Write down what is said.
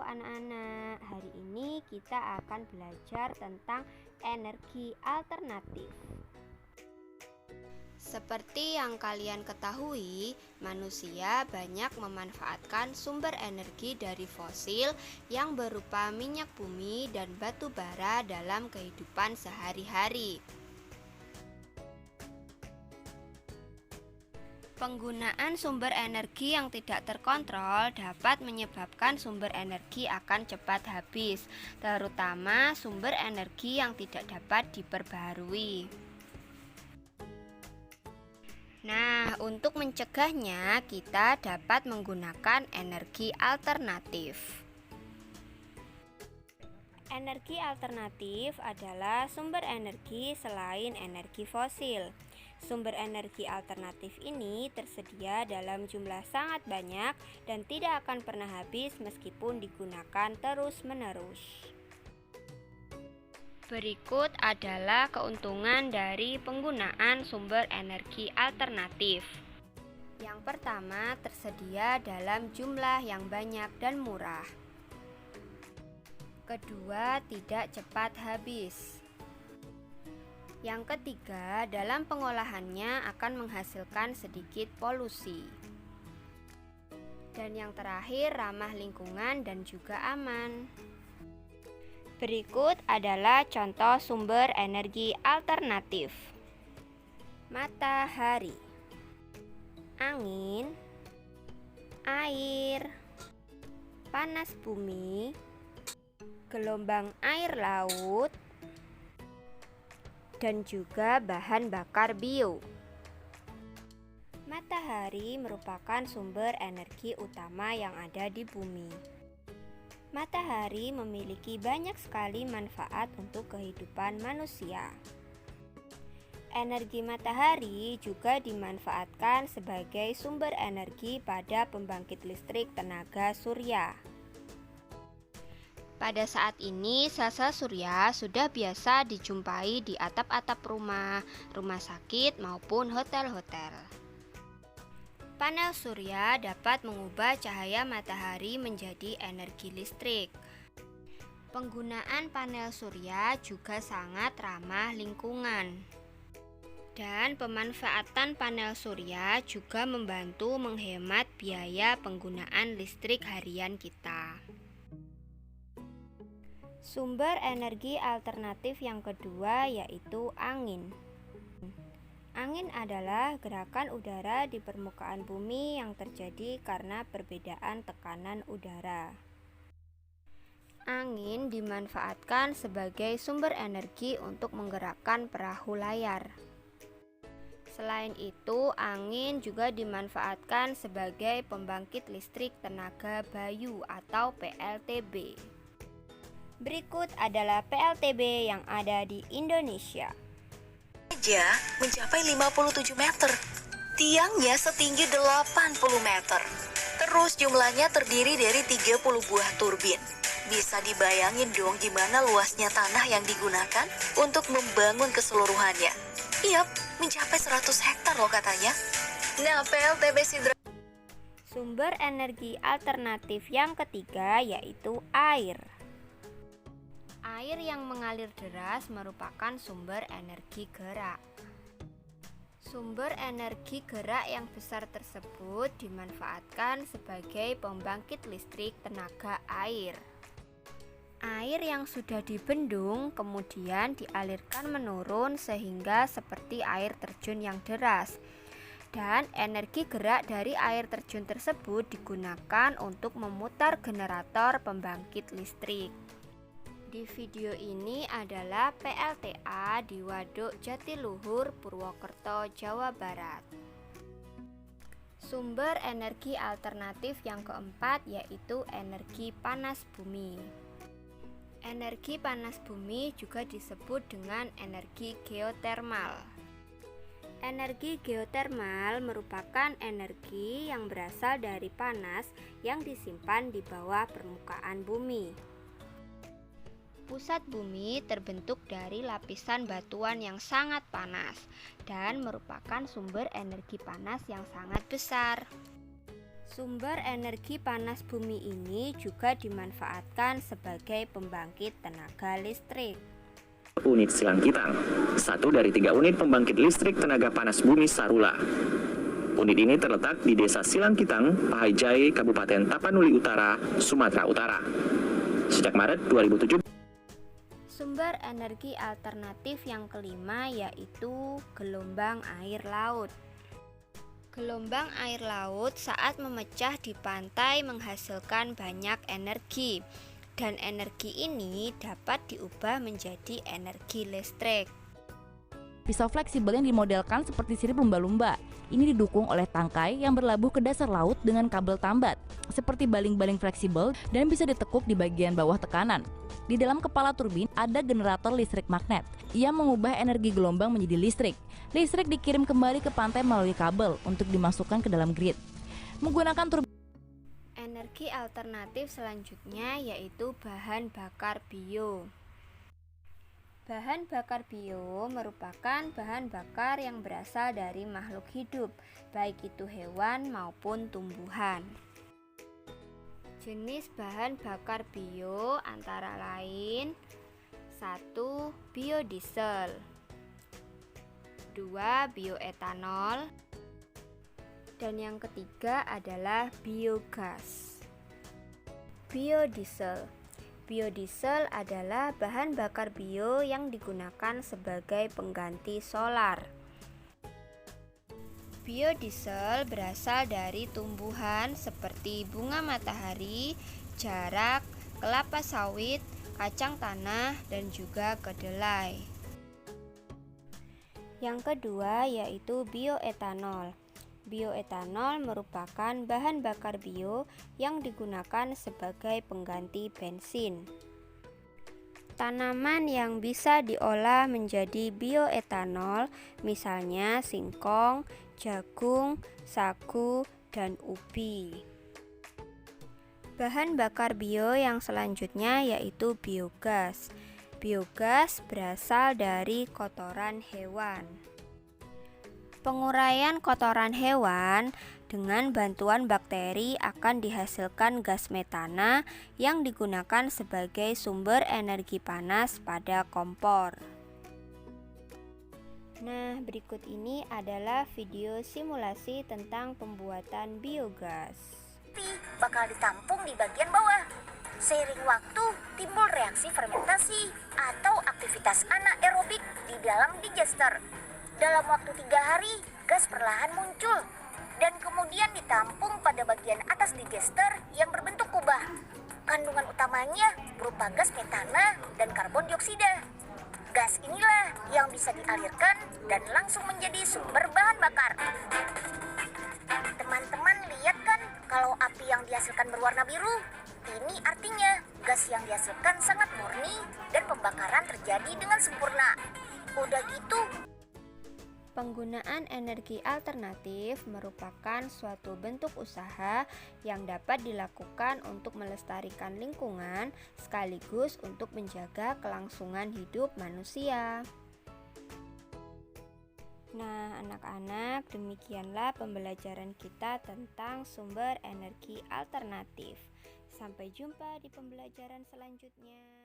anak-anak, hari ini kita akan belajar tentang energi alternatif. Seperti yang kalian ketahui, manusia banyak memanfaatkan sumber energi dari fosil yang berupa minyak bumi dan batu bara dalam kehidupan sehari-hari. Penggunaan sumber energi yang tidak terkontrol dapat menyebabkan sumber energi akan cepat habis, terutama sumber energi yang tidak dapat diperbaharui. Nah, untuk mencegahnya, kita dapat menggunakan energi alternatif. Energi alternatif adalah sumber energi selain energi fosil. Sumber energi alternatif ini tersedia dalam jumlah sangat banyak dan tidak akan pernah habis meskipun digunakan terus-menerus. Berikut adalah keuntungan dari penggunaan sumber energi alternatif. Yang pertama, tersedia dalam jumlah yang banyak dan murah. Kedua, tidak cepat habis. Yang ketiga, dalam pengolahannya akan menghasilkan sedikit polusi. Dan yang terakhir, ramah lingkungan dan juga aman. Berikut adalah contoh sumber energi alternatif. Matahari, angin, air, panas bumi, gelombang air laut, dan juga bahan bakar bio. Matahari merupakan sumber energi utama yang ada di bumi. Matahari memiliki banyak sekali manfaat untuk kehidupan manusia. Energi matahari juga dimanfaatkan sebagai sumber energi pada pembangkit listrik tenaga surya. Pada saat ini, sel-sel surya sudah biasa dijumpai di atap-atap rumah, rumah sakit, maupun hotel-hotel. Panel surya dapat mengubah cahaya matahari menjadi energi listrik. Penggunaan panel surya juga sangat ramah lingkungan. Dan pemanfaatan panel surya juga membantu menghemat biaya penggunaan listrik harian kita. Sumber energi alternatif yang kedua yaitu angin. Angin adalah gerakan udara di permukaan bumi yang terjadi karena perbedaan tekanan udara. Angin dimanfaatkan sebagai sumber energi untuk menggerakkan perahu layar. Selain itu, angin juga dimanfaatkan sebagai pembangkit listrik tenaga bayu atau PLTB. Berikut adalah PLTB yang ada di Indonesia. Saja mencapai 57 meter. Tiangnya setinggi 80 meter. Terus jumlahnya terdiri dari 30 buah turbin. Bisa dibayangin dong gimana luasnya tanah yang digunakan untuk membangun keseluruhannya. Yap, mencapai 100 hektar loh katanya. Nah, PLTB Sidra. Sumber energi alternatif yang ketiga yaitu air. Air yang mengalir deras merupakan sumber energi gerak. Sumber energi gerak yang besar tersebut dimanfaatkan sebagai pembangkit listrik tenaga air. Air yang sudah dibendung kemudian dialirkan menurun sehingga seperti air terjun yang deras. Dan energi gerak dari air terjun tersebut digunakan untuk memutar generator pembangkit listrik. Di video ini adalah PLTA di Waduk Jatiluhur, Purwokerto, Jawa Barat. Sumber energi alternatif yang keempat yaitu energi panas bumi. Energi panas bumi juga disebut dengan energi geotermal. Energi geotermal merupakan energi yang berasal dari panas yang disimpan di bawah permukaan bumi. Pusat bumi terbentuk dari lapisan batuan yang sangat panas dan merupakan sumber energi panas yang sangat besar. Sumber energi panas bumi ini juga dimanfaatkan sebagai pembangkit tenaga listrik. Unit Silangkitang, satu dari 3 unit pembangkit listrik tenaga panas bumi Sarula. Unit ini terletak di Desa Silangkitang, Pahajai, Kabupaten Tapanuli Utara, Sumatera Utara. Sejak Maret 2007. Sumber energi alternatif yang kelima yaitu gelombang air laut. Gelombang air laut saat memecah di pantai menghasilkan banyak energi, dan energi ini dapat diubah menjadi energi listrik. Pisau fleksibel yang dimodelkan seperti sirip lumba-lumba. Ini didukung oleh tangkai yang berlabuh ke dasar laut dengan kabel tambat, seperti baling-baling fleksibel dan bisa ditekuk di bagian bawah tekanan. Di dalam kepala turbin ada generator listrik magnet. Ia mengubah energi gelombang menjadi listrik. Listrik dikirim kembali ke pantai melalui kabel untuk dimasukkan ke dalam grid. Menggunakan turbin. Energi alternatif selanjutnya yaitu bahan bakar bio. Bahan bakar bio merupakan bahan bakar yang berasal dari makhluk hidup, baik itu hewan maupun tumbuhan. Jenis bahan bakar bio antara lain 1. Biodiesel, 2. Bioetanol, dan yang ketiga adalah biogas. Biodiesel. Biodiesel adalah bahan bakar bio yang digunakan sebagai pengganti solar. Biodiesel berasal dari tumbuhan seperti bunga matahari, jarak, kelapa sawit, kacang tanah, dan juga kedelai. Yang kedua yaitu bioetanol. Bioetanol merupakan bahan bakar bio yang digunakan sebagai pengganti bensin. Tanaman yang bisa diolah menjadi bioetanol misalnya singkong, jagung, sagu, dan ubi. Bahan bakar bio yang selanjutnya yaitu biogas. Biogas berasal dari kotoran hewan. Penguraian kotoran hewan dengan bantuan bakteri akan dihasilkan gas metana yang digunakan sebagai sumber energi panas pada kompor. Nah, berikut ini adalah video simulasi tentang pembuatan biogas. Bakal ditampung di bagian bawah. Seiring waktu timbul reaksi fermentasi atau aktivitas anaerobik di dalam digester. Dalam waktu 3 hari, gas perlahan muncul dan kemudian ditampung pada bagian atas digester yang berbentuk kubah. Kandungan utamanya berupa gas metana dan karbon dioksida. Gas inilah yang bisa dialirkan dan langsung menjadi sumber bahan bakar. Teman-teman lihat kan kalau api yang dihasilkan berwarna biru? Ini artinya gas yang dihasilkan sangat murni dan pembakaran terjadi dengan sempurna. Udah gitu, penggunaan energi alternatif merupakan suatu bentuk usaha yang dapat dilakukan untuk melestarikan lingkungan sekaligus untuk menjaga kelangsungan hidup manusia. Nah, anak-anak, demikianlah pembelajaran kita tentang sumber energi alternatif. Sampai jumpa di pembelajaran selanjutnya.